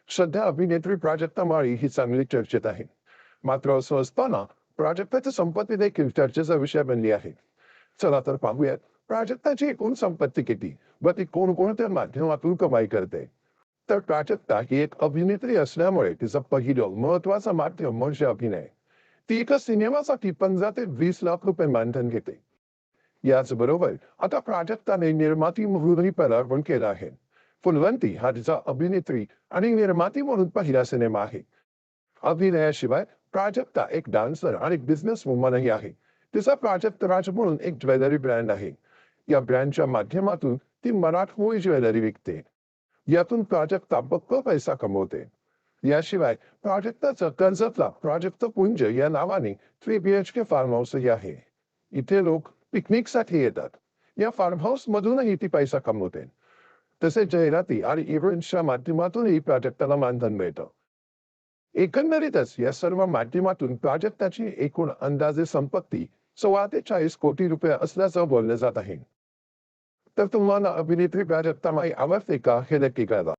सध्या अभिनेत्री प्राजक्ता माळी ही चांगली चर्चेत आहे. मात्र असं असताना प्राजक्ताची संपत्ती देखील चर्चेचा विषय बनली आहे. चला तर पाहूयात प्राजक्ताची एकूण संपत्ती किती व ती कोणकोणत्या माध्यमातून कमाई करते. तर प्राजक्ता ही एक अभिनेत्री असल्यामुळे तिचं पहिलं महत्वाचं माध्यम म्हणजे अभिनय. ती एका सिनेमासाठी 15 ते 20 लाख रुपये मानधन घेते. याचबरोबर आता प्राजक्ताने निर्माती म्हणूनही पदार्पण केलं आहे. फुलवंती हा तिचा अभिनेत्री आणि निर्माती म्हणून पहिला सिनेमा आहे. अभिनयाशिवाय प्राजक्ता एक डान्सर आणि बिझनेस वुमनही आहे. तिचा प्राजक्त राज म्हणून एक ज्वेलरी ब्रँड आहे. या ब्रँडच्या माध्यमातून ती मराठमोळी ज्वेलरी विकते. यातून प्राजक्ता बक्कळ पैसा कमवते. याशिवाय प्राजक्ताचं कर्जतला प्राजक्त पुंज या नावाने 3 BHK फार्म हाऊसही आहे. इथे लोक पिकनिकसाठी येतात. या फार्म हाऊस मधूनही ती पैसा कमवते. तसेच जाहिराती आणि इव्हेंट्सच्या माध्यमातूनही प्राजक्ताला मानधन मिळतं. एकंदरीतच या सर्व माध्यमातून प्राजक्ताची एकूण अंदाजे संपत्ती 44 कोटी रुपये असल्याचं बोललं जात आहे. तर तुम्हाला अभिनेत्री प्राजक्ता माळी आवडते का हे नक्की कळवा.